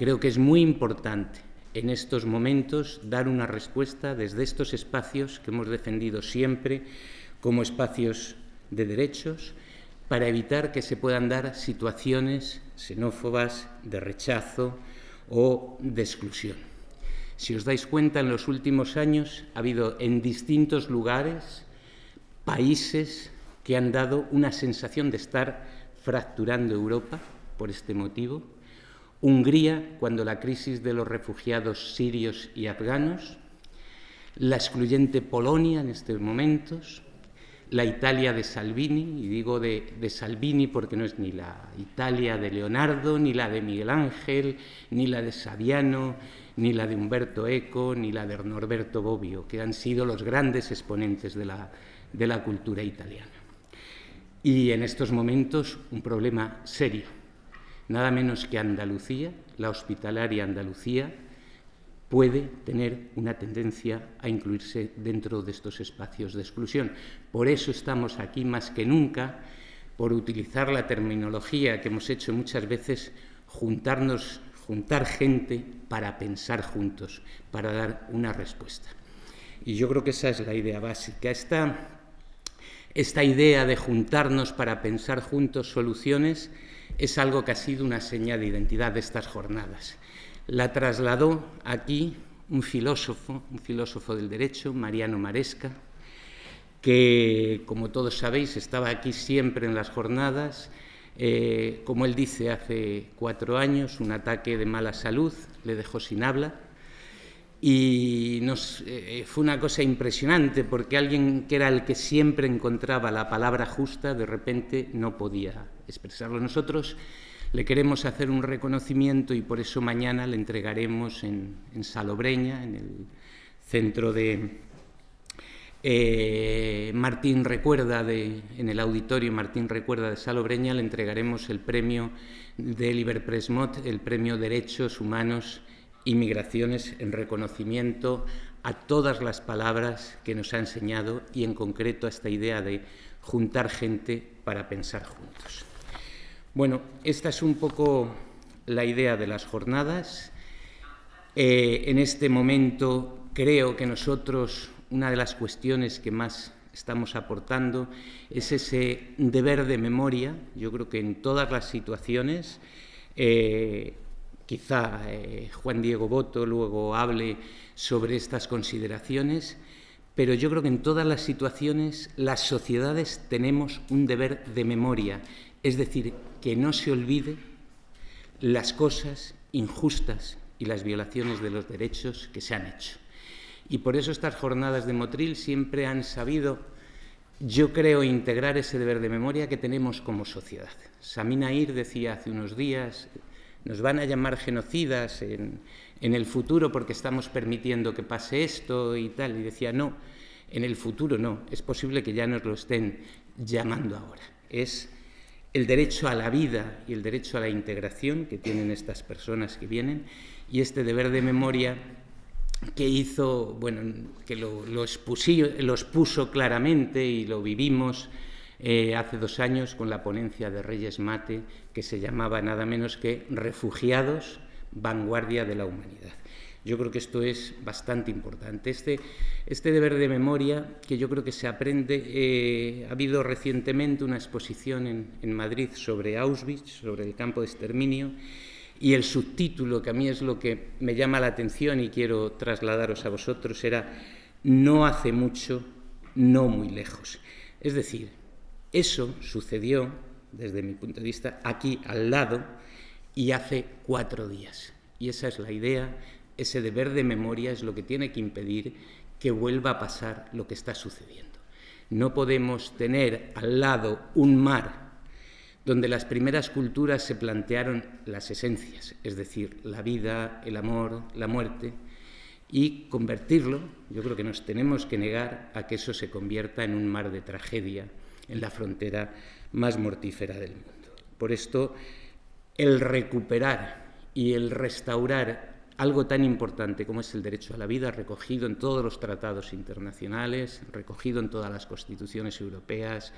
Creo que es muy importante en estos momentos dar una respuesta desde estos espacios que hemos defendido siempre como espacios de derechos, para evitar que se puedan dar situaciones xenófobas, de rechazo o de exclusión. Si os dais cuenta, en los últimos años ha habido en distintos lugares países que han dado una sensación de estar fracturando Europa por este motivo. Hungría, cuando la crisis de los refugiados sirios y afganos, la excluyente Polonia en estos momentos, la Italia de Salvini, y digo de Salvini porque no es ni la Italia de Leonardo, ni la de Miguel Ángel, ni la de Saviano, ni la de Umberto Eco, ni la de Norberto Bobbio, que han sido los grandes exponentes de la cultura italiana. Y en estos momentos un problema serio, nada menos que Andalucía, la hospitalaria Andalucía, puede tener una tendencia a incluirse dentro de estos espacios de exclusión. Por eso estamos aquí más que nunca, por utilizar la terminología que hemos hecho muchas veces, juntar gente para pensar juntos, para dar una respuesta. Y yo creo que esa es la idea básica. Esta idea de juntarnos para pensar juntos soluciones es algo que ha sido una seña de identidad de estas jornadas. La trasladó aquí un filósofo del derecho, Mariano Maresca, que, como todos sabéis, estaba aquí siempre en las jornadas. Como él dice, hace 4 años un ataque de mala salud le dejó sin habla y fue una cosa impresionante, porque alguien que era el que siempre encontraba la palabra justa, de repente no podía expresarlo. Nosotros le queremos hacer un reconocimiento y por eso mañana le entregaremos en Salobreña, en el centro de Martín Recuerda, en el auditorio Martín Recuerda de Salobreña, le entregaremos el premio de Liber Mot, el premio Derechos Humanos y Migraciones, en reconocimiento a todas las palabras que nos ha enseñado y en concreto a esta idea de juntar gente para pensar juntos. Bueno, esta es un poco la idea de las jornadas. En este momento creo que nosotros, una de las cuestiones que más estamos aportando es ese deber de memoria. Yo creo que en todas las situaciones, quizá Juan Diego Boto luego hable sobre estas consideraciones, pero yo creo que en todas las situaciones las sociedades tenemos un deber de memoria, es decir, que no se olvide las cosas injustas y las violaciones de los derechos que se han hecho. Y por eso estas jornadas de Motril siempre han sabido, yo creo, integrar ese deber de memoria que tenemos como sociedad. Sami Naïr decía hace unos días, nos van a llamar genocidas en el futuro porque estamos permitiendo que pase esto y tal, y decía, no, en el futuro no, es posible que ya nos lo estén llamando ahora. Es el derecho a la vida y el derecho a la integración que tienen estas personas que vienen, y este deber de memoria que hizo, bueno, que lo expuso claramente y lo vivimos hace 2 años con la ponencia de Reyes Mate, que se llamaba nada menos que Refugiados, vanguardia de la humanidad. Yo creo que esto es bastante importante. Este deber de memoria, que yo creo que se aprende, ha habido recientemente una exposición en Madrid sobre Auschwitz, sobre el campo de exterminio, y el subtítulo, que a mí es lo que me llama la atención y quiero trasladaros a vosotros, era «No hace mucho, no muy lejos». Es decir, eso sucedió, desde mi punto de vista, aquí al lado y hace 4 días. Y esa es la idea. Ese deber de memoria es lo que tiene que impedir que vuelva a pasar lo que está sucediendo. No podemos tener al lado un mar donde las primeras culturas se plantearon las esencias, es decir, la vida, el amor, la muerte, y convertirlo, yo creo que nos tenemos que negar a que eso se convierta en un mar de tragedia en la frontera más mortífera del mundo. Por esto, el recuperar y el restaurar algo tan importante como es el derecho a la vida, recogido en todos los tratados internacionales, recogido en todas las constituciones europeas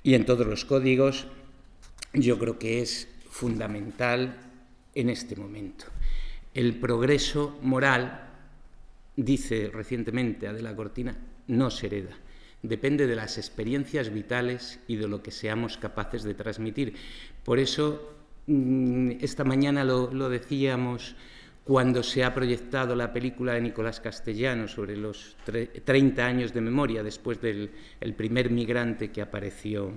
y en todos los códigos, yo creo que es fundamental en este momento. El progreso moral, dice recientemente Adela Cortina, no se hereda. Depende de las experiencias vitales y de lo que seamos capaces de transmitir. Por eso, esta mañana lo decíamos cuando se ha proyectado la película de Nicolás Castellano sobre los 30 años de memoria después del primer migrante que apareció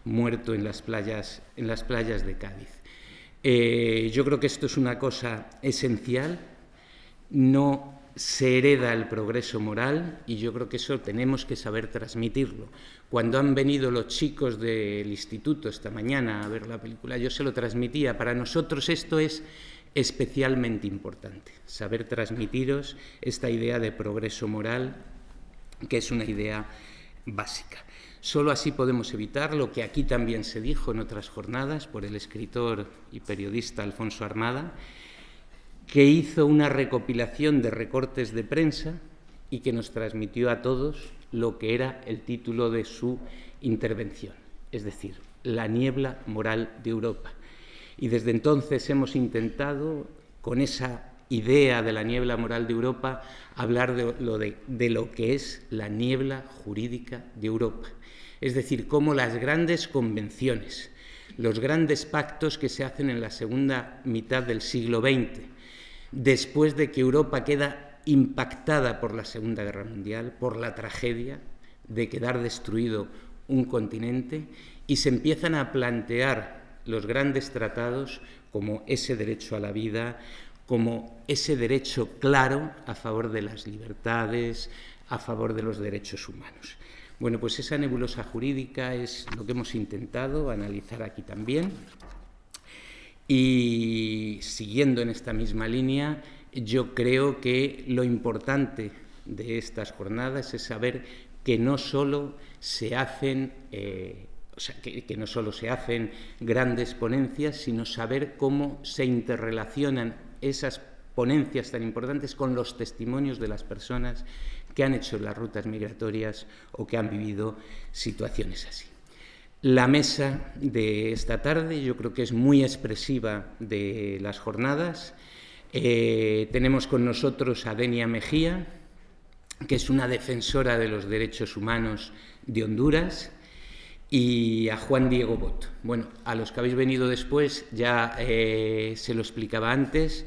muerto en las playas de Cádiz. Yo creo que esto es una cosa esencial. No se hereda el progreso moral y yo creo que eso tenemos que saber transmitirlo. Cuando han venido los chicos del instituto esta mañana a ver la película, yo se lo transmitía. Para nosotros esto es especialmente importante, saber transmitiros esta idea de progreso moral, que es una idea básica. Solo así podemos evitar lo que aquí también se dijo en otras jornadas por el escritor y periodista Alfonso Armada, que hizo una recopilación de recortes de prensa y que nos transmitió a todos lo que era el título de su intervención, es decir, la niebla moral de Europa. Y desde entonces hemos intentado, con esa idea de la niebla moral de Europa, hablar de lo que es la niebla jurídica de Europa. Es decir, cómo las grandes convenciones, los grandes pactos que se hacen en la segunda mitad del siglo XX, después de que Europa queda impactada por la Segunda Guerra Mundial, por la tragedia de quedar destruido un continente, y se empiezan a plantear los grandes tratados como ese derecho a la vida, como ese derecho claro a favor de las libertades, a favor de los derechos humanos. Bueno, pues esa nebulosa jurídica es lo que hemos intentado analizar aquí también. Y siguiendo en esta misma línea, yo creo que lo importante de estas jornadas es saber que no solo se hacen, que no solo se hacen grandes ponencias, sino saber cómo se interrelacionan esas ponencias tan importantes con los testimonios de las personas que han hecho las rutas migratorias o que han vivido situaciones así. La mesa de esta tarde yo creo que es muy expresiva de las jornadas. Tenemos con nosotros a Denia Mejía, que es una defensora de los derechos humanos de Honduras, y a Juan Diego Boto. Bueno, a los que habéis venido después ya se lo explicaba antes.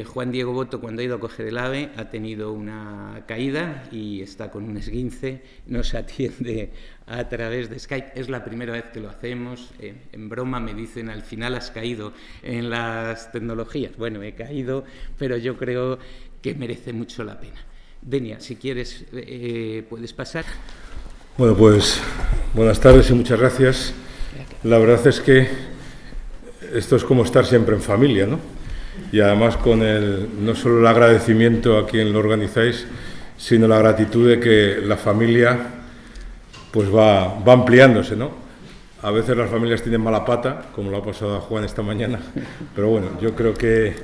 Juan Diego Boto, cuando ha ido a coger el AVE, ha tenido una caída y está con un esguince, nos atiende a través de Skype. Es la primera vez que lo hacemos. En broma me dicen, al final has caído en las tecnologías. Bueno, he caído, pero yo creo que merece mucho la pena. Denia, si quieres, puedes pasar. Bueno, pues buenas tardes y muchas gracias. La verdad es que esto es como estar siempre en familia, ¿no? Y además con no solo el agradecimiento a quien lo organizáis, sino la gratitud de que la familia pues va ampliándose, ¿no? A veces las familias tienen mala pata, como lo ha pasado a Juan esta mañana, pero bueno, yo creo que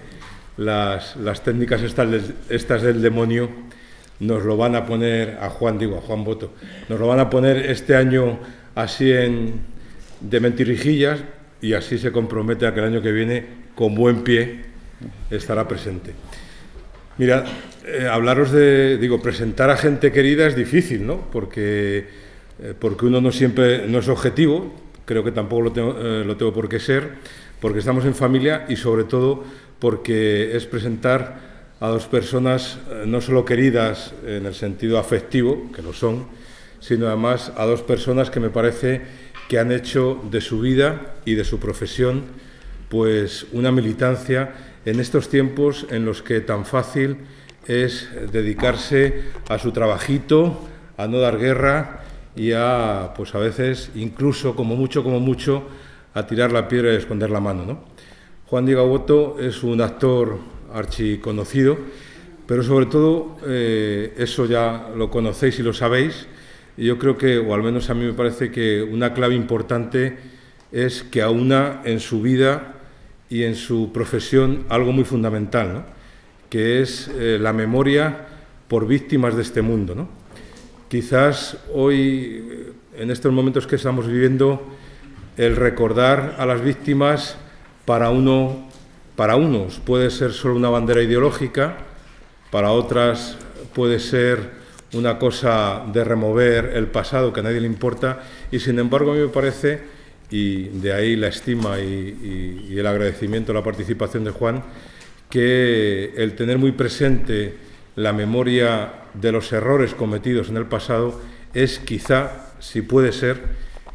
las técnicas estas del demonio nos lo van a poner a Juan Boto, nos lo van a poner este año así de mentirijillas, y así se compromete a que el año que viene, con buen pie, estará presente. Mira, presentar a gente querida es difícil, ¿no? Porque uno no siempre no es objetivo, creo que tampoco lo tengo por qué ser, porque estamos en familia y sobre todo porque es presentar a dos personas no solo queridas en el sentido afectivo, que lo son, sino además a dos personas que me parece que han hecho de su vida y de su profesión pues una militancia en estos tiempos en los que tan fácil es dedicarse a su trabajito, a no dar guerra y a, pues a veces, incluso como mucho, a tirar la piedra y esconder la mano, ¿no? Juan Diego Boto es un actor archiconocido, pero sobre todo, eso ya lo conocéis y lo sabéis, y yo creo que, o al menos a mí me parece que una clave importante es que aúna en su vida y en su profesión algo muy fundamental, ¿no? Que es la memoria por víctimas de este mundo, ¿no? Quizás hoy, en estos momentos que estamos viviendo, el recordar a las víctimas para uno para unos puede ser solo una bandera ideológica, para otras puede ser una cosa de remover el pasado que a nadie le importa, y sin embargo a mí me parece, y de ahí la estima y el agradecimiento a la participación de Juan, que el tener muy presente la memoria de los errores cometidos en el pasado es quizá, si puede ser,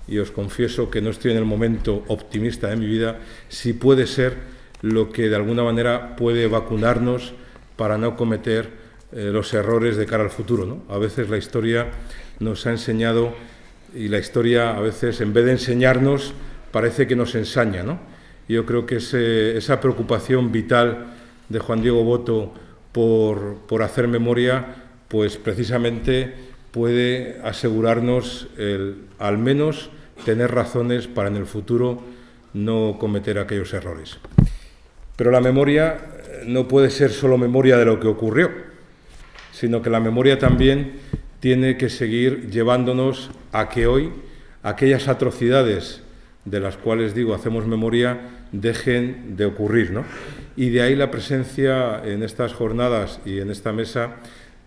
y os confieso que no estoy en el momento optimista de mi vida, si puede ser lo que de alguna manera puede vacunarnos para no cometer los errores de cara al futuro, ¿no? A veces la historia nos ha enseñado, y la historia a veces en vez de enseñarnos parece que nos ensaña, ¿no? Yo creo que esa preocupación vital de Juan Diego Boto por hacer memoria, pues precisamente puede asegurarnos al menos tener razones para en el futuro no cometer aquellos errores. Pero la memoria no puede ser solo memoria de lo que ocurrió, sino que la memoria también tiene que seguir llevándonos a que hoy aquellas atrocidades de las cuales, digo, hacemos memoria, dejen de ocurrir, ¿no? Y de ahí la presencia en estas jornadas y en esta mesa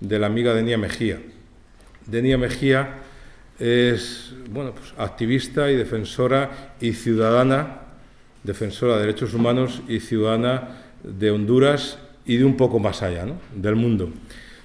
de la amiga Denia Mejía. Denia Mejía es, bueno, pues, activista y defensora y ciudadana, defensora de derechos humanos y ciudadana de Honduras y de un poco más allá, ¿no?, del mundo.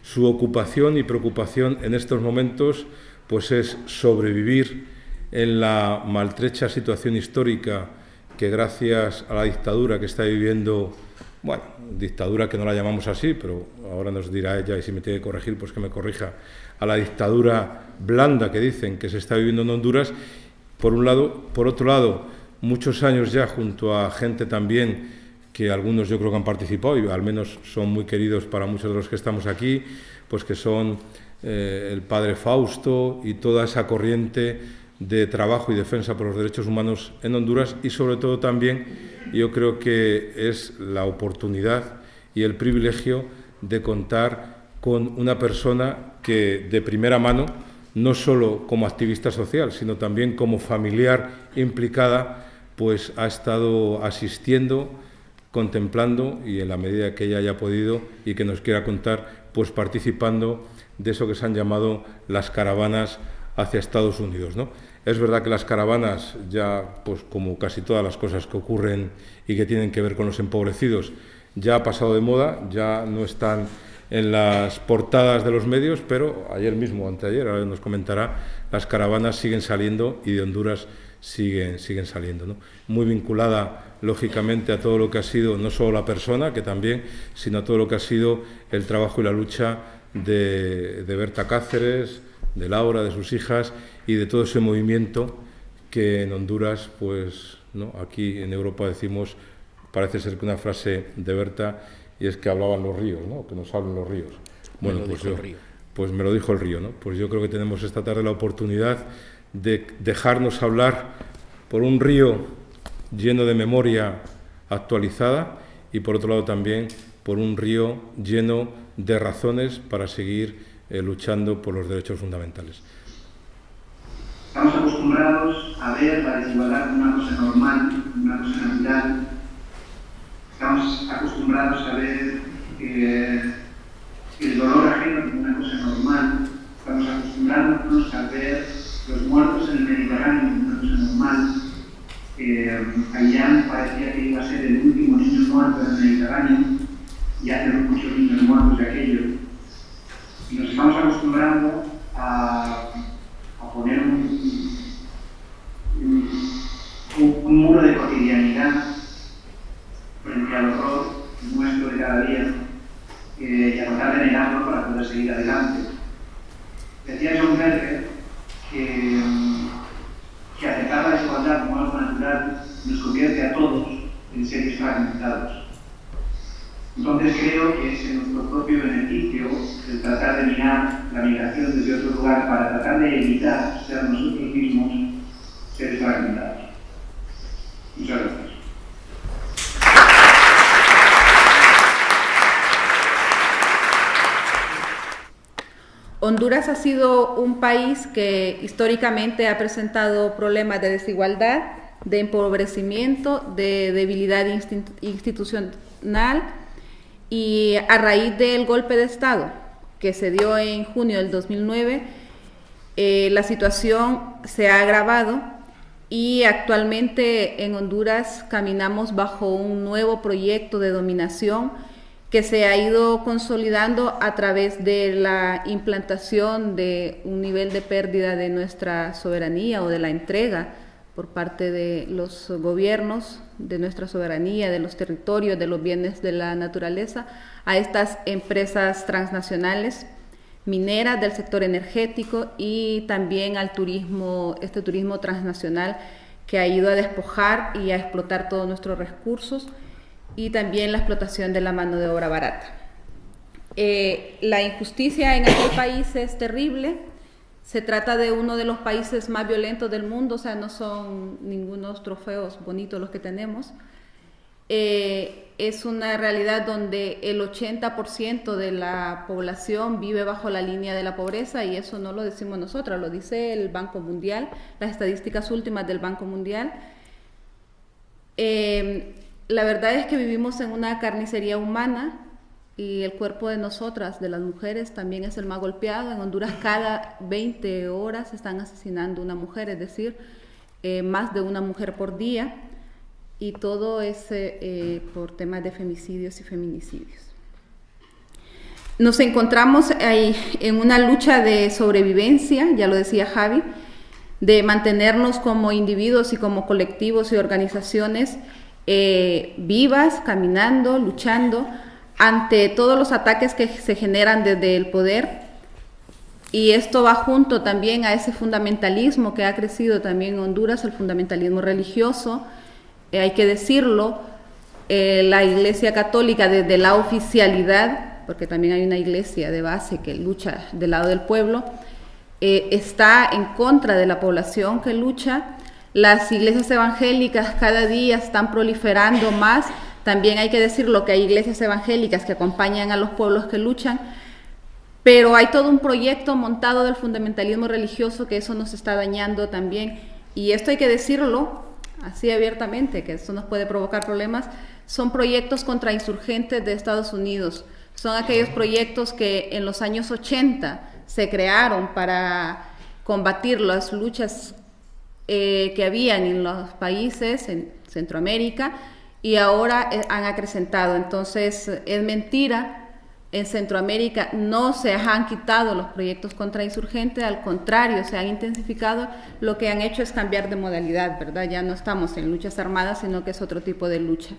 Su ocupación y preocupación en estos momentos, pues, es sobrevivir en la maltrecha situación histórica que, gracias a la dictadura que está viviendo, bueno, dictadura que no la llamamos así, pero ahora nos dirá ella, y si me tiene que corregir, pues que me corrija, a la dictadura blanda que dicen que se está viviendo en Honduras, por un lado. Por otro lado, muchos años ya junto a gente también que algunos yo creo que han participado y al menos son muy queridos para muchos de los que estamos aquí, pues que son el padre Fausto y toda esa corriente de trabajo y defensa por los derechos humanos en Honduras, y sobre todo también yo creo que es la oportunidad y el privilegio de contar con una persona que de primera mano, no solo como activista social, sino también como familiar implicada, pues ha estado asistiendo, contemplando y en la medida que ella haya podido y que nos quiera contar, pues participando de eso que se han llamado las caravanas hacia Estados Unidos, ¿no? Es verdad que las caravanas ya, pues como casi todas las cosas que ocurren y que tienen que ver con los empobrecidos, ya ha pasado de moda, ya no están en las portadas de los medios, pero ayer mismo, anteayer, ahora nos comentará, las caravanas siguen saliendo y de Honduras siguen saliendo, ¿no? Muy vinculada, lógicamente, a todo lo que ha sido, no solo la persona, que también, sino a todo lo que ha sido el trabajo y la lucha de Berta Cáceres, de Laura, de sus hijas y de todo ese movimiento que en Honduras, pues, ¿no?, aquí en Europa decimos, parece ser que una frase de Berta, y es que hablaban los ríos, ¿no?, que nos hablan los ríos. Bueno, pues me lo dijo el río, ¿no? Pues yo creo que tenemos esta tarde la oportunidad de dejarnos hablar por un río lleno de memoria actualizada y, por otro lado, también por un río lleno de razones para seguir luchando por los derechos fundamentales. Estamos acostumbrados a ver la desigualdad como una cosa normal, una cosa natural. Estamos acostumbrados a ver el dolor ajeno como una cosa normal. Estamos acostumbrándonos a ver los muertos en el Mediterráneo como una cosa normal. Ayán parecía que iba a ser el último niño muerto en el Mediterráneo, y hace muchos niños muertos de aquello. Y nos estamos acostumbrando a poner un muro de cotidianidad frente al horror nuestro de cada día y a tratar de negarlo para poder seguir adelante. Decía John Berger que aceptar la desigualdad como algo natural nos convierte a todos en seres fragmentados. Entonces creo que es en nuestro propio beneficio el tratar de mirar la migración desde otro lugar para tratar de evitar ser nosotros mismos seres fragmentados. Muchas gracias. Honduras ha sido un país que históricamente ha presentado problemas de desigualdad, de empobrecimiento, de debilidad Nacional, y a raíz del golpe de Estado que se dio en junio del 2009, la situación se ha agravado y actualmente en Honduras caminamos bajo un nuevo proyecto de dominación que se ha ido consolidando a través de la implantación de un nivel de pérdida de nuestra soberanía o de la entrega por parte de los gobiernos, de nuestra soberanía, de los territorios, de los bienes de la naturaleza, a estas empresas transnacionales mineras del sector energético y también al turismo, este turismo transnacional que ha ido a despojar y a explotar todos nuestros recursos, y también la explotación de la mano de obra barata. La injusticia en aquel país es terrible. Se trata de uno de los países más violentos del mundo, o sea, no son ningunos trofeos bonitos los que tenemos. Es una realidad donde el 80% de la población vive bajo la línea de la pobreza, y eso no lo decimos nosotros, lo dice el Banco Mundial, las estadísticas últimas del Banco Mundial. La verdad es que vivimos en una carnicería humana, y el cuerpo de nosotras, de las mujeres, también es el más golpeado. En Honduras cada 20 horas están asesinando una mujer, es decir, más de una mujer por día, y todo es por temas de femicidios y feminicidios. Nos encontramos ahí en una lucha de sobrevivencia, ya lo decía Javi, de mantenernos como individuos y como colectivos y organizaciones vivas, caminando, luchando ante todos los ataques que se generan desde el poder. Y esto va junto también a ese fundamentalismo que ha crecido también en Honduras, el fundamentalismo religioso. Hay que decirlo, la Iglesia Católica desde la oficialidad, porque también hay una iglesia de base que lucha del lado del pueblo, está en contra de la población que lucha. Las iglesias evangélicas cada día están proliferando más. También hay que decirlo que hay iglesias evangélicas que acompañan a los pueblos que luchan, pero hay todo un proyecto montado del fundamentalismo religioso que eso nos está dañando también. Y esto hay que decirlo así abiertamente, que esto nos puede provocar problemas. Son proyectos contrainsurgentes de Estados Unidos. Son aquellos proyectos que en los años 80 se crearon para combatir las luchas que habían en los países en Centroamérica, y ahora han acrecentado. Entonces es mentira, en Centroamérica no se han quitado los proyectos contrainsurgentes, al contrario, se han intensificado. Lo que han hecho es cambiar de modalidad, ¿verdad? Ya no estamos en luchas armadas, sino que es otro tipo de lucha.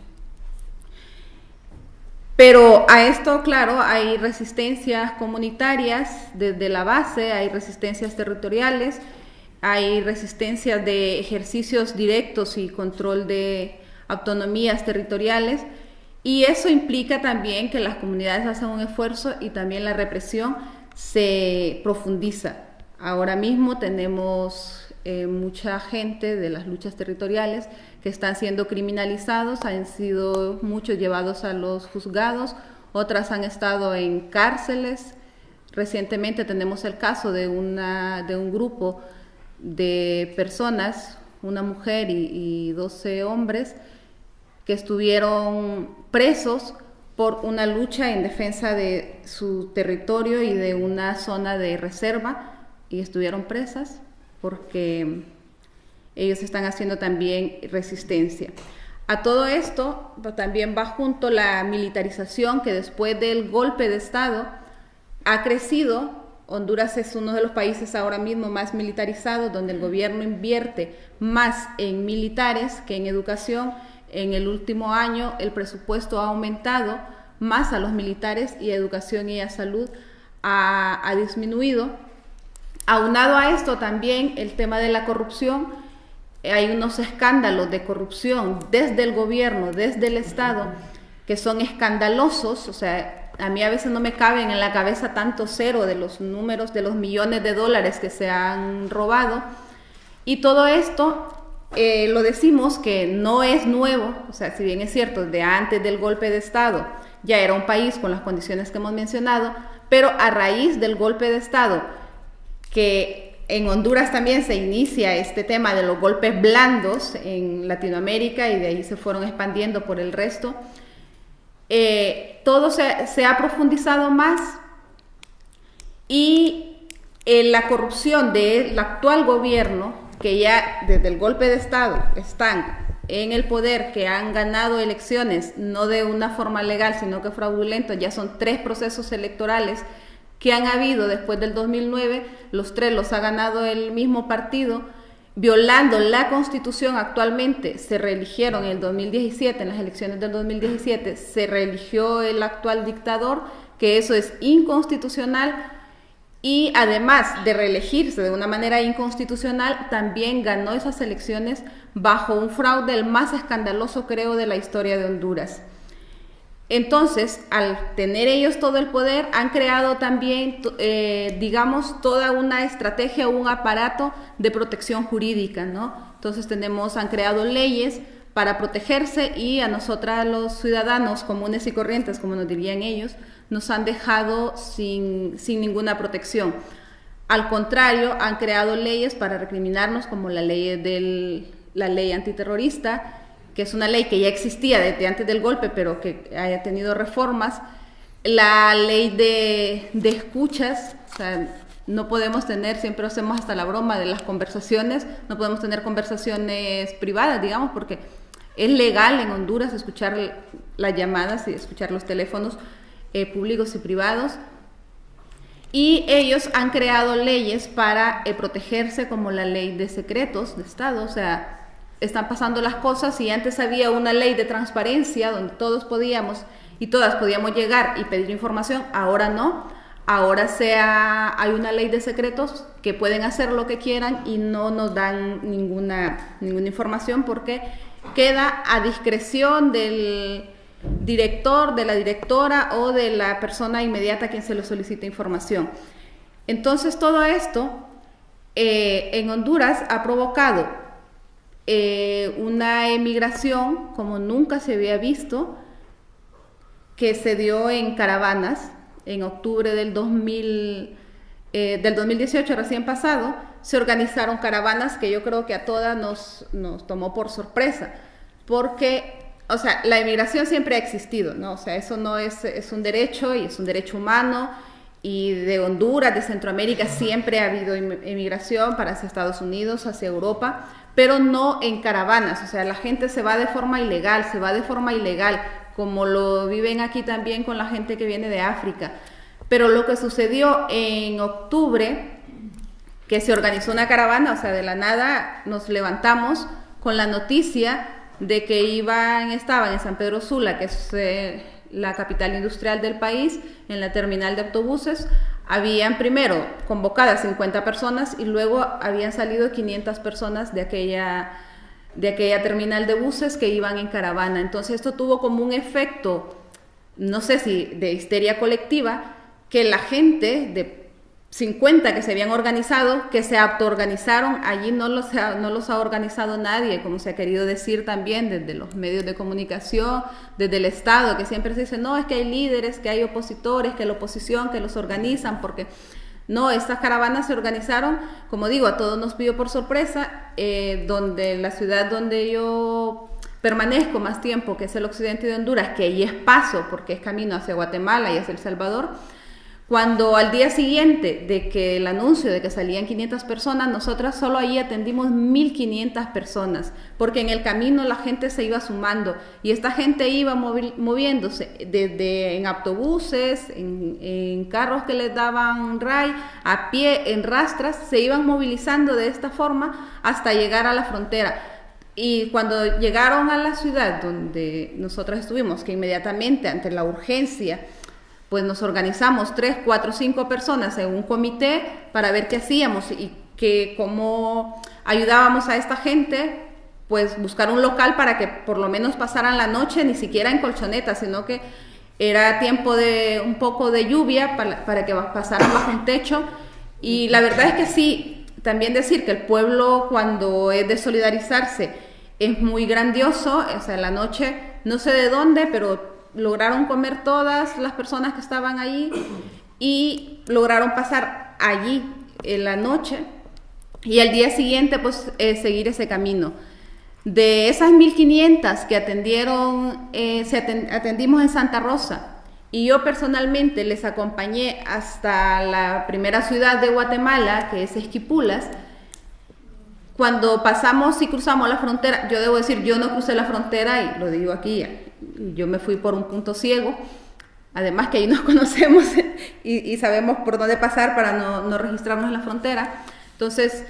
Pero a esto, claro, hay resistencias comunitarias desde la base, hay resistencias territoriales, hay resistencias de ejercicios directos y control de autonomías territoriales, y eso implica también que las comunidades hacen un esfuerzo y también la represión se profundiza. Ahora mismo tenemos mucha gente de las luchas territoriales que están siendo criminalizados, han sido muchos llevados a los juzgados, otras han estado en cárceles. Recientemente tenemos el caso de un grupo de personas, una mujer y 12 hombres, que estuvieron presos por una lucha en defensa de su territorio y de una zona de reserva, y estuvieron presas porque ellos están haciendo también resistencia. A todo esto también va junto la militarización, que después del golpe de Estado ha crecido. Honduras es uno de los países ahora mismo más militarizados, donde el gobierno invierte más en militares que en educación. En el último año el presupuesto ha aumentado más a los militares, y a educación y a salud ha disminuido. Aunado a esto también el tema de la corrupción. Hay unos escándalos de corrupción desde el gobierno, desde el Estado, que son escandalosos. O sea, a mí a veces no me caben en la cabeza tanto cero de los números, de los millones de dólares que se han robado. Y todo esto lo decimos que no es nuevo. O sea, si bien es cierto, de antes del golpe de Estado ya era un país con las condiciones que hemos mencionado, pero a raíz del golpe de Estado, que en Honduras también se inicia este tema de los golpes blandos en Latinoamérica, y de ahí se fueron expandiendo por el resto, todo se ha profundizado más y la corrupción del actual gobierno, que ya desde el golpe de Estado están en el poder, que han ganado elecciones no de una forma legal, sino que fraudulenta, ya son 3 procesos electorales que han habido después del 2009, los 3 los ha ganado el mismo partido, violando la Constitución. Actualmente se reeligieron en el 2017, en las elecciones del 2017, se reeligió el actual dictador, que eso es inconstitucional, y además de reelegirse de una manera inconstitucional, también ganó esas elecciones bajo un fraude el más escandaloso, creo, de la historia de Honduras. Entonces, al tener ellos todo el poder, han creado también, digamos, toda una estrategia, un aparato de protección jurídica, ¿no? Entonces han creado leyes para protegerse, y a nosotras, los ciudadanos comunes y corrientes, como nos dirían ellos, nos han dejado sin ninguna protección. Al contrario, han creado leyes para recriminarnos, como la ley antiterrorista, que es una ley que ya existía desde antes del golpe, pero que haya tenido reformas. La ley de escuchas, o sea, no podemos tener, siempre hacemos hasta la broma de las conversaciones, no podemos tener conversaciones privadas, digamos, porque es legal en Honduras escuchar las llamadas y escuchar los teléfonos públicos y privados. Y ellos han creado leyes para protegerse, como la ley de secretos de Estado, o sea, están pasando las cosas, y antes había una ley de transparencia donde todos podíamos y todas podíamos llegar y pedir información, ahora no. Ahora hay una ley de secretos que pueden hacer lo que quieran y no nos dan ninguna información, porque queda a discreción del director, de la directora o de la persona inmediata a quien se le solicita información. Entonces, todo esto en Honduras ha provocado una emigración como nunca se había visto, que se dio en caravanas. En octubre del 2018, recién pasado, se organizaron caravanas que yo creo que a todas nos tomó por sorpresa, porque, o sea, la emigración siempre ha existido, ¿no? O sea, eso no es un derecho, y es un derecho humano, y de Honduras, de Centroamérica, siempre ha habido emigración para hacia Estados Unidos, hacia Europa, pero no en caravanas. O sea, la gente se va de forma ilegal, como lo viven aquí también con la gente que viene de África. Pero lo que sucedió en octubre, que se organizó una caravana, o sea, de la nada nos levantamos con la noticia de que estaban en San Pedro Sula, que es la capital industrial del país, en la terminal de autobuses. Habían primero convocadas 50 personas y luego habían salido 500 personas de aquella terminal de buses que iban en caravana. Entonces esto tuvo como un efecto, no sé si de histeria colectiva, que la gente de 50 que se habían organizado, que se autoorganizaron, allí no los ha organizado nadie, como se ha querido decir también desde los medios de comunicación, desde el Estado, que siempre se dice, no, es que hay líderes, que hay opositores, que la oposición, que los organizan, porque no, estas caravanas se organizaron, como digo, a todos nos pidió por sorpresa, donde la ciudad donde yo permanezco más tiempo, que es el occidente de Honduras, que ahí es paso, porque es camino hacia Guatemala y hacia El Salvador. Cuando al día siguiente de que el anuncio de que salían 500 personas, nosotras solo ahí atendimos 1.500 personas, porque en el camino la gente se iba sumando, y esta gente iba moviéndose en autobuses, en carros que les daban ray, a pie, en rastras, se iban movilizando de esta forma hasta llegar a la frontera. Y cuando llegaron a la ciudad donde nosotras estuvimos, que inmediatamente ante la urgencia, pues nos organizamos 3, 4, 5 personas en un comité para ver qué hacíamos y cómo ayudábamos a esta gente, pues buscar un local para que por lo menos pasaran la noche, ni siquiera en colchoneta, sino que era tiempo de un poco de lluvia para que pasaran bajo un techo. Y la verdad es que sí, también decir que el pueblo, cuando es de solidarizarse, es muy grandioso. O sea, la noche, no sé de dónde, pero lograron comer todas las personas que estaban allí y lograron pasar allí en la noche, y al día siguiente pues seguir ese camino. De esas 1.500 que atendimos en Santa Rosa, y yo personalmente les acompañé hasta la primera ciudad de Guatemala, que es Esquipulas. Cuando pasamos y cruzamos la frontera, yo debo decir, yo no crucé la frontera, y lo digo aquí, yo me fui por un punto ciego, además que ahí nos conocemos y sabemos por dónde pasar para no registrarnos en la frontera. Entonces,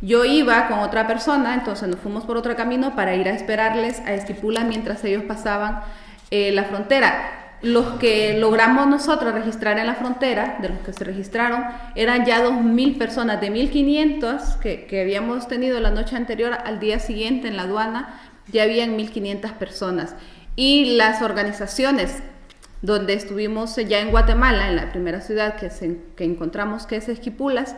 yo iba con otra persona, entonces nos fuimos por otro camino para ir a esperarles a Esquipulas mientras ellos pasaban la frontera. Los que logramos nosotros registrar en la frontera, de los que se registraron, eran ya 2.000 personas, de 1.500 que habíamos tenido la noche anterior. Al día siguiente en la aduana ya habían 1.500 personas. Y las organizaciones donde estuvimos ya en Guatemala, en la primera ciudad que encontramos, que es Esquipulas,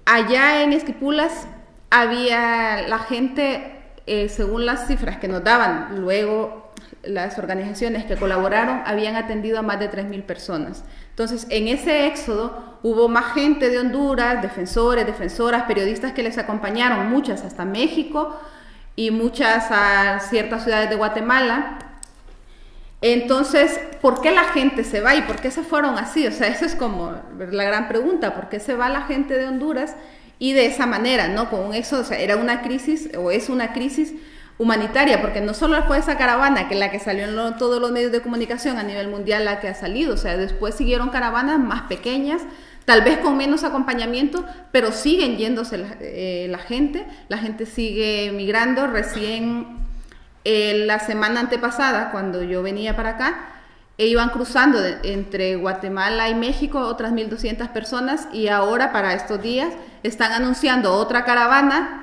allá en Esquipulas había la gente, según las cifras que nos daban luego las organizaciones que colaboraron, habían atendido a más de 3.000 personas. Entonces, en ese éxodo hubo más gente de Honduras, defensores, defensoras, periodistas que les acompañaron, muchas hasta México y muchas a ciertas ciudades de Guatemala. Entonces, ¿por qué la gente se va y por qué se fueron así? O sea, eso es como la gran pregunta, ¿por qué se va la gente de Honduras? Y de esa manera, ¿no? Con un éxodo, o sea, era una crisis, o es una crisis humanitaria, porque no solo fue esa caravana que la que salió en todos los medios de comunicación a nivel mundial la que ha salido, o sea, después siguieron caravanas más pequeñas, tal vez con menos acompañamiento, pero siguen yéndose la gente sigue migrando. Recién la semana antepasada, cuando yo venía para acá, iban cruzando entre Guatemala y México otras 1.200 personas, y ahora para estos días están anunciando otra caravana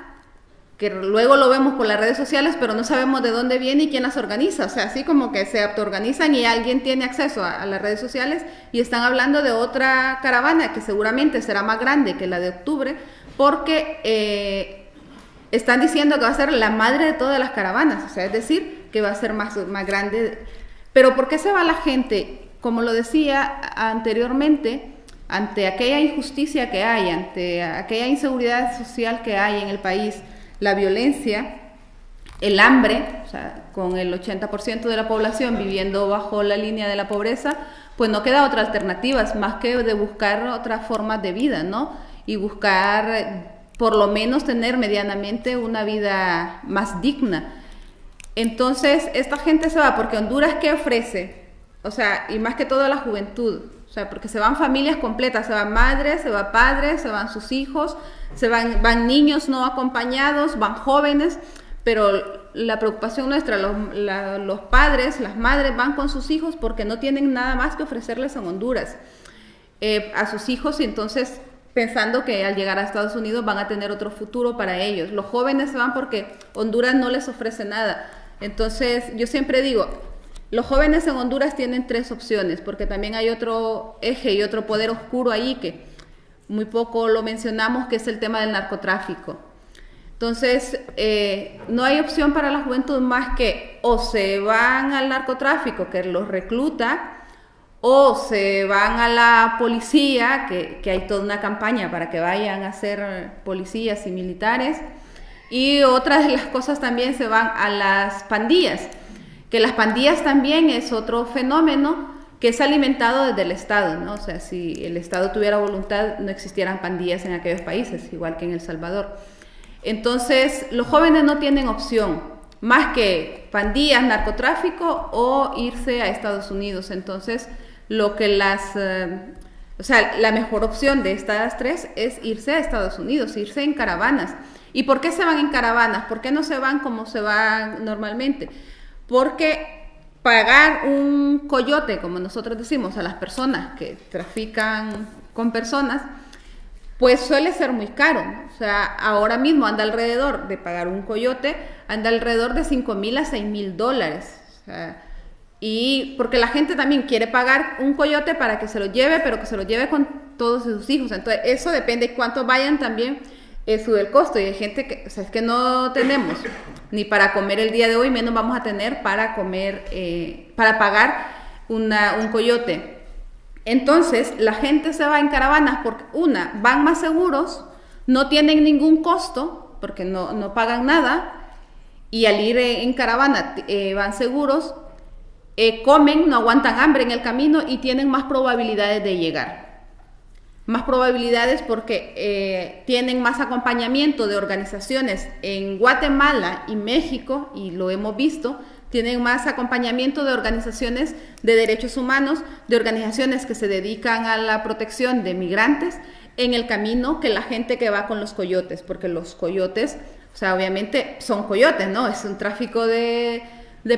que luego lo vemos por las redes sociales, pero no sabemos de dónde viene y quién las organiza. O sea, así como que se autoorganizan y alguien tiene acceso a las redes sociales y están hablando de otra caravana que seguramente será más grande que la de octubre, porque están diciendo que va a ser la madre de todas las caravanas, o sea, es decir, que va a ser más grande. Pero ¿por qué se va la gente? Como lo decía anteriormente, ante aquella injusticia que hay, ante aquella inseguridad social que hay en el país, la violencia, el hambre, o sea, con el 80% de la población viviendo bajo la línea de la pobreza, pues no queda otra alternativa más que de buscar otras formas de vida, ¿no? Y buscar, por lo menos, tener medianamente una vida más digna. Entonces, esta gente se va porque Honduras, ¿qué ofrece? O sea, y más que todo la juventud, o sea, porque se van familias completas, se van madres, se van padres, se van sus hijos, van niños no acompañados, van jóvenes, pero la preocupación nuestra, los padres, las madres van con sus hijos porque no tienen nada más que ofrecerles en Honduras a sus hijos, y entonces pensando que al llegar a Estados Unidos van a tener otro futuro para ellos. Los jóvenes se van porque Honduras no les ofrece nada. Entonces yo siempre digo, los jóvenes en Honduras tienen 3 opciones, porque también hay otro eje y otro poder oscuro ahí que muy poco lo mencionamos, que es el tema del narcotráfico. Entonces, no hay opción para la juventud más que o se van al narcotráfico, que los recluta, o se van a la policía, que hay toda una campaña para que vayan a ser policías y militares, y otras de las cosas también se van a las pandillas, que las pandillas también es otro fenómeno que es alimentado desde el Estado, ¿no? O sea, si el Estado tuviera voluntad, no existieran pandillas en aquellos países, igual que en El Salvador. Entonces, los jóvenes no tienen opción, más que pandillas, narcotráfico o irse a Estados Unidos. Entonces, lo que la mejor opción de estas 3 es irse a Estados Unidos, irse en caravanas. ¿Y por qué se van en caravanas? ¿Por qué no se van como se van normalmente? Porque pagar un coyote, como nosotros decimos, a las personas que trafican con personas, pues suele ser muy caro. O sea, ahora mismo anda alrededor de pagar un coyote, anda alrededor de $5,000 a $6,000. O sea, y porque la gente también quiere pagar un coyote para que se lo lleve, pero que se lo lleve con todos sus hijos. Entonces, eso depende de cuánto vayan también. Sube el costo, y hay gente que, o sea, es que no tenemos ni para comer el día de hoy, menos vamos a tener para comer, para pagar un coyote. Entonces, la gente se va en caravanas porque, van más seguros, no tienen ningún costo, porque no pagan nada, y al ir en caravana van seguros, comen, no aguantan hambre en el camino y tienen más probabilidades de llegar. Más probabilidades porque tienen más acompañamiento de organizaciones en Guatemala y México, y lo hemos visto, tienen más acompañamiento de organizaciones de derechos humanos, de organizaciones que se dedican a la protección de migrantes en el camino que la gente que va con los coyotes, porque los coyotes, o sea, obviamente son coyotes, ¿no? Es un tráfico de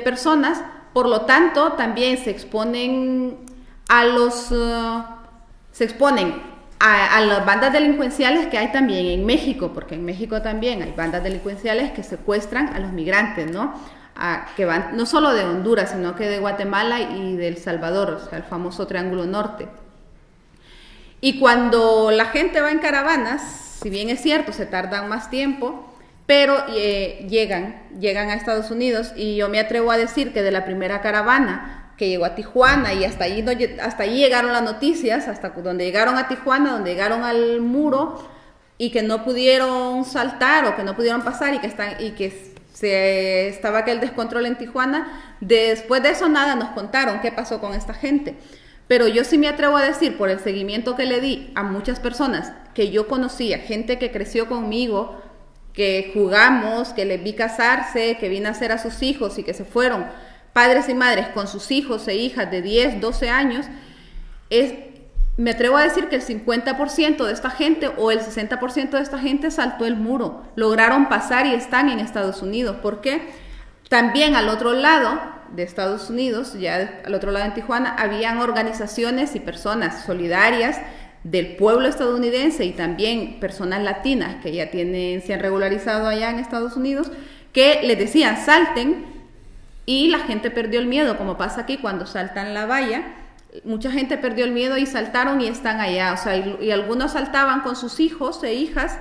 personas, por lo tanto, también se exponen a las bandas delincuenciales que hay también en México, porque en México también hay bandas delincuenciales que secuestran a los migrantes, ¿no? Que van no solo de Honduras, sino que de Guatemala y de El Salvador, o sea, el famoso Triángulo Norte. Y cuando la gente va en caravanas, si bien es cierto, se tardan más tiempo, pero llegan a Estados Unidos, y yo me atrevo a decir que de la primera caravana que llegó a Tijuana, y hasta allí llegaron las noticias, hasta donde llegaron a Tijuana, donde llegaron al muro, y que no pudieron saltar o que no pudieron pasar, y que estaba aquel descontrol en Tijuana. Después de eso nada nos contaron qué pasó con esta gente. Pero yo sí me atrevo a decir, por el seguimiento que le di a muchas personas que yo conocía, gente que creció conmigo, que jugamos, que les vi casarse, que vi nacer a sus hijos y que se fueron padres y madres con sus hijos e hijas de 10, 12 años, me atrevo a decir que el 50% de esta gente o el 60% de esta gente saltó el muro, lograron pasar y están en Estados Unidos. ¿Por qué? También al otro lado de Estados Unidos, ya al otro lado en Tijuana, habían organizaciones y personas solidarias del pueblo estadounidense y también personas latinas que ya se han regularizado allá en Estados Unidos, que les decían salten, y la gente perdió el miedo, como pasa aquí cuando saltan la valla. Mucha gente perdió el miedo y saltaron y están allá, o sea, y algunos saltaban con sus hijos e hijas.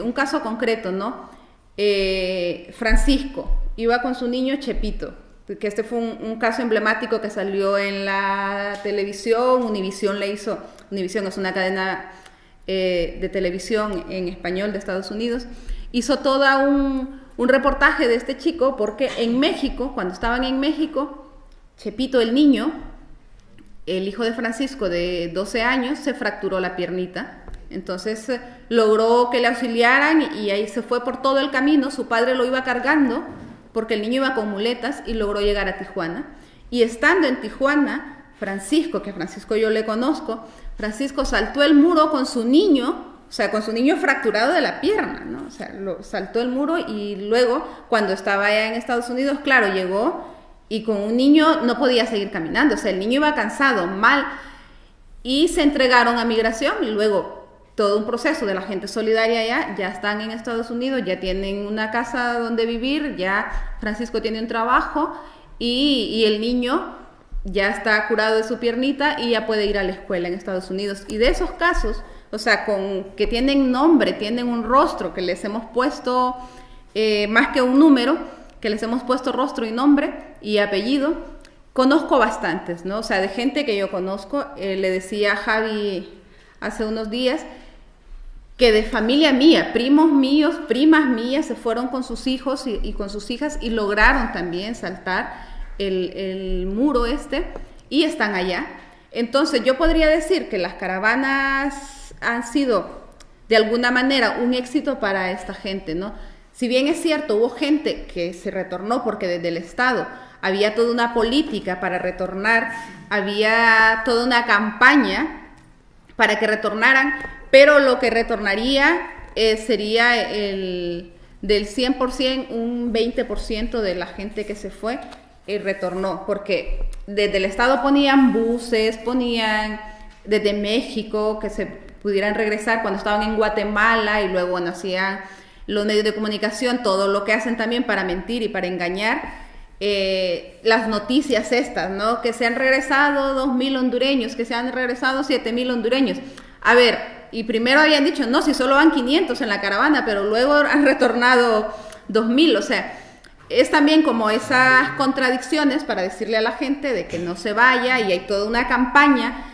Un caso concreto, ¿no? Francisco iba con su niño Chepito, que este fue un caso emblemático que salió en la televisión. Univisión es una cadena de televisión en español de Estados Unidos, hizo todo un reportaje de este chico, porque en México, cuando estaban en México, Chepito, el niño, el hijo de Francisco de 12 años, se fracturó la piernita. Entonces logró que le auxiliaran y ahí se fue por todo el camino. Su padre lo iba cargando porque el niño iba con muletas, y logró llegar a Tijuana. Y estando en Tijuana, Francisco, que a Francisco yo le conozco, Francisco saltó el muro con su niño, o sea, con su niño fracturado de la pierna, ¿no? O sea, saltó el muro, y luego, cuando estaba allá en Estados Unidos, claro, llegó, y con un niño no podía seguir caminando, o sea, el niño iba cansado, mal, y se entregaron a migración, y luego todo un proceso de la gente solidaria allá, ya están en Estados Unidos, ya tienen una casa donde vivir, ya Francisco tiene un trabajo, y el niño ya está curado de su piernita y ya puede ir a la escuela en Estados Unidos. Y de esos casos, o sea, que tienen nombre, tienen un rostro, que les hemos puesto, más que un número, que les hemos puesto rostro y nombre y apellido, conozco bastantes, ¿no? O sea, de gente que yo conozco, le decía a Javi hace unos días, que de familia mía, primos míos, primas mías, se fueron con sus hijos y con sus hijas, y lograron también saltar el muro y están allá. Entonces yo podría decir que las caravanas han sido de alguna manera un éxito para esta gente, ¿no? Si bien es cierto, hubo gente que se retornó porque desde el Estado había toda una política para retornar, había toda una campaña para que retornaran, pero lo que retornaría sería del 100%, un 20% de la gente que se fue retornó, porque desde el Estado ponían buses, ponían desde México que se pudieran regresar cuando estaban en Guatemala, y luego hacían los medios de comunicación todo lo que hacen también para mentir y para engañar, las noticias estas, ¿no? Que se han regresado 2,000 hondureños, que se han regresado 7,000 hondureños. A ver, y primero habían dicho, no, si solo van 500 en la caravana, pero luego han retornado 2,000, o sea, es también como esas contradicciones para decirle a la gente de que no se vaya, y hay toda una campaña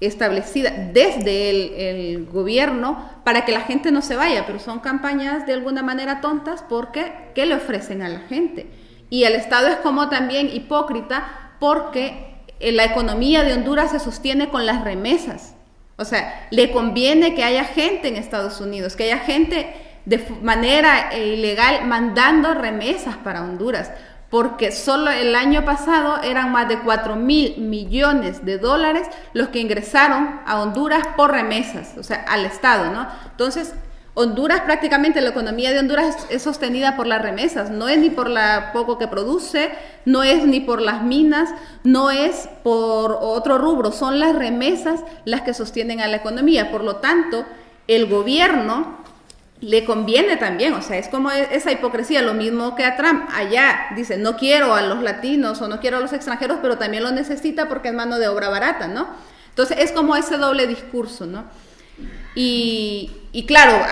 establecida desde el gobierno para que la gente no se vaya, pero son campañas de alguna manera tontas porque ¿qué le ofrecen a la gente? Y el Estado es como también hipócrita porque la economía de Honduras se sostiene con las remesas. O sea, le conviene que haya gente en Estados Unidos, que haya gente de manera ilegal mandando remesas para Honduras, porque solo el año pasado eran más de 4.000 millones de dólares los que ingresaron a Honduras por remesas, o sea, al Estado, ¿no? Entonces, Honduras, prácticamente la economía de Honduras es sostenida por las remesas, no es ni por la poco que produce, no es ni por las minas, no es por otro rubro, son las remesas las que sostienen a la economía. Por lo tanto, el gobierno le conviene también, o sea, es como esa hipocresía, lo mismo que a Trump. Allá dice, no quiero a los latinos o no quiero a los extranjeros, pero también lo necesita porque es mano de obra barata, ¿no? Entonces es como ese doble discurso, ¿no? Y claro,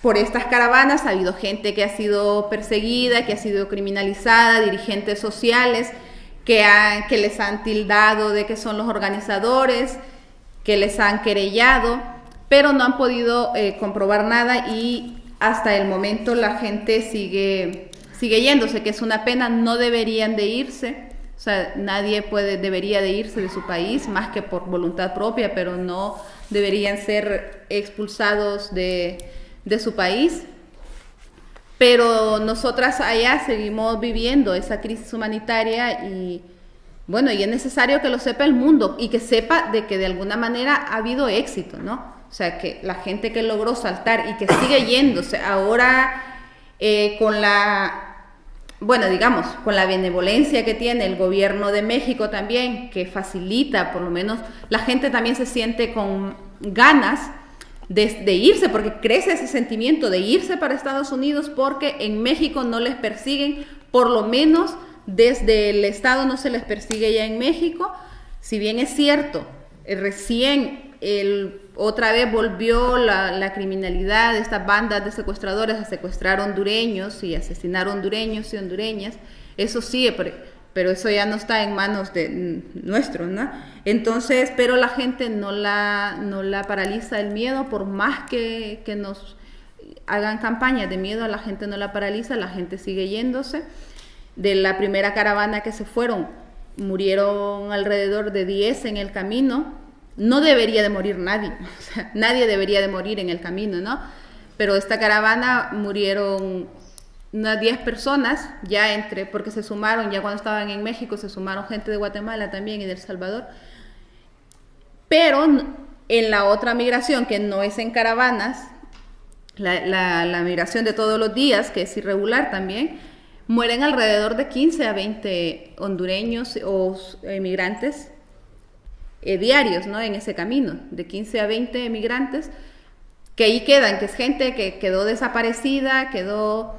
por estas caravanas ha habido gente que ha sido perseguida, que ha sido criminalizada, dirigentes sociales que les han tildado de que son los organizadores, que les han querellado, pero no han podido comprobar nada y hasta el momento la gente sigue yéndose, que es una pena. No deberían de irse, o sea, nadie debería de irse de su país más que por voluntad propia, pero no deberían ser expulsados de su país. Pero nosotras allá seguimos viviendo esa crisis humanitaria y bueno, y es necesario que lo sepa el mundo y que sepa de que de alguna manera ha habido éxito, ¿no? O sea, que la gente que logró saltar y que sigue yéndose ahora con con la benevolencia que tiene el gobierno de México también, que facilita, por lo menos la gente también se siente con ganas de irse, porque crece ese sentimiento de irse para Estados Unidos porque en México no les persiguen, por lo menos desde el Estado no se les persigue ya en México. Si bien es cierto, recién otra vez volvió la criminalidad de estas bandas de secuestradores a secuestrar hondureños y asesinar hondureños y hondureñas. Eso sí, pero eso ya no está en manos de nuestros, ¿no? Entonces, pero la gente no la paraliza el miedo, por más que nos hagan campañas de miedo, a la gente no la paraliza, la gente sigue yéndose. De la primera caravana que se fueron, murieron alrededor de 10 en el camino. No debería de morir nadie, o sea, nadie debería de morir en el camino, ¿no? Pero esta caravana murieron unas 10 personas, porque se sumaron, ya cuando estaban en México, se sumaron gente de Guatemala también y de El Salvador. Pero en la otra migración, que no es en caravanas, la migración de todos los días, que es irregular también, mueren alrededor de 15 a 20 hondureños o emigrantes diarios, ¿no? En ese camino, de 15 a 20 emigrantes que ahí quedan, que es gente que quedó desaparecida, quedó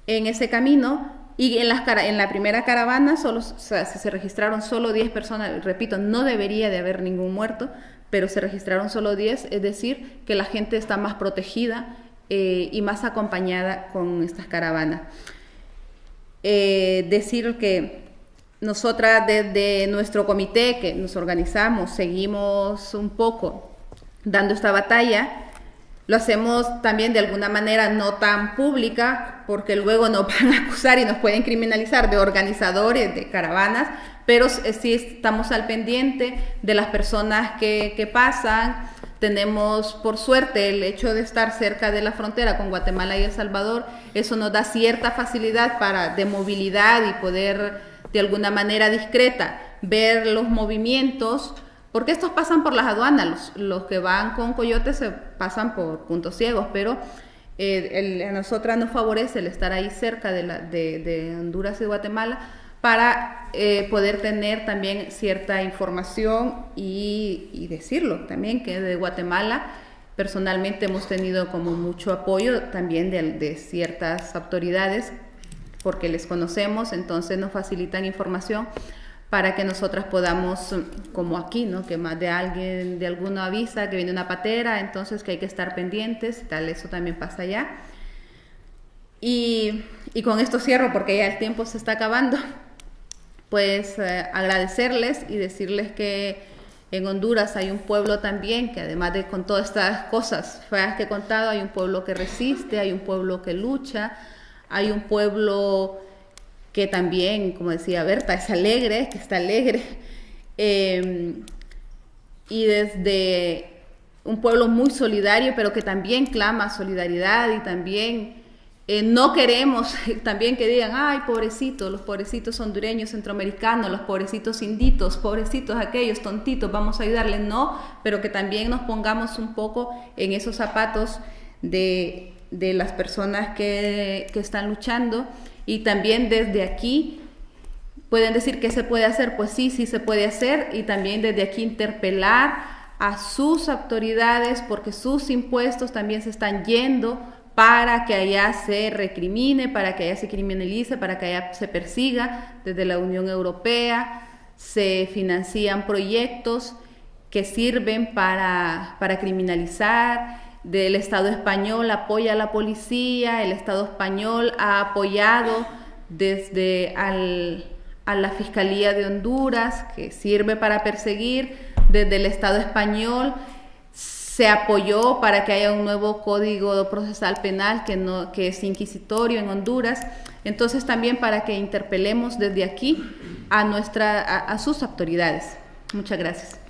en ese camino. Y en la primera caravana se registraron solo 10 personas. Repito, no debería de haber ningún muerto, pero se registraron solo 10, es decir, que la gente está más protegida y más acompañada con estas caravanas. Decir que nosotras desde nuestro comité que nos organizamos, seguimos un poco dando esta batalla. Lo hacemos también de alguna manera no tan pública, porque luego nos van a acusar y nos pueden criminalizar de organizadores de caravanas, pero sí estamos al pendiente de las personas que pasan. Tenemos, por suerte, el hecho de estar cerca de la frontera con Guatemala y El Salvador, eso nos da cierta facilidad de movilidad y poder de alguna manera discreta ver los movimientos, porque estos pasan por las aduanas, los que van con coyotes se pasan por puntos ciegos, pero a nosotras nos favorece el estar ahí cerca de Honduras y Guatemala para poder tener también cierta información y decirlo también, que de Guatemala personalmente hemos tenido como mucho apoyo también de ciertas autoridades, porque les conocemos, entonces nos facilitan información para que nosotras podamos, como aquí, ¿no? Que más de alguno avisa que viene una patera, entonces que hay que estar pendientes, tal, eso también pasa allá. Y con esto cierro porque ya el tiempo se está acabando. Pues agradecerles y decirles que En Honduras hay un pueblo también que, además de con todas estas cosas feas que he contado, hay un pueblo que resiste, hay un pueblo que lucha, hay un pueblo que también, como decía Berta, es alegre, que está alegre. Y desde un pueblo muy solidario, pero que también clama solidaridad y también no queremos también que digan, ay, pobrecitos, los pobrecitos hondureños, centroamericanos, los pobrecitos inditos, pobrecitos aquellos tontitos, vamos a ayudarles, no, pero que también nos pongamos un poco en esos zapatos de las personas que están luchando, y también desde aquí pueden decir qué se puede hacer, pues sí se puede hacer, y también desde aquí interpelar a sus autoridades, porque sus impuestos también se están yendo para que allá se recrimine, para que allá se criminalice, para que allá se persiga. Desde la Unión Europea se financian proyectos que sirven para criminalizar. Del Estado español apoya a la policía, el Estado español ha apoyado desde a la Fiscalía de Honduras, que sirve para perseguir. Desde el Estado español se apoyó para que haya un nuevo Código Procesal Penal que es inquisitorio en Honduras. Entonces también para que interpelemos desde aquí a sus autoridades. Muchas gracias.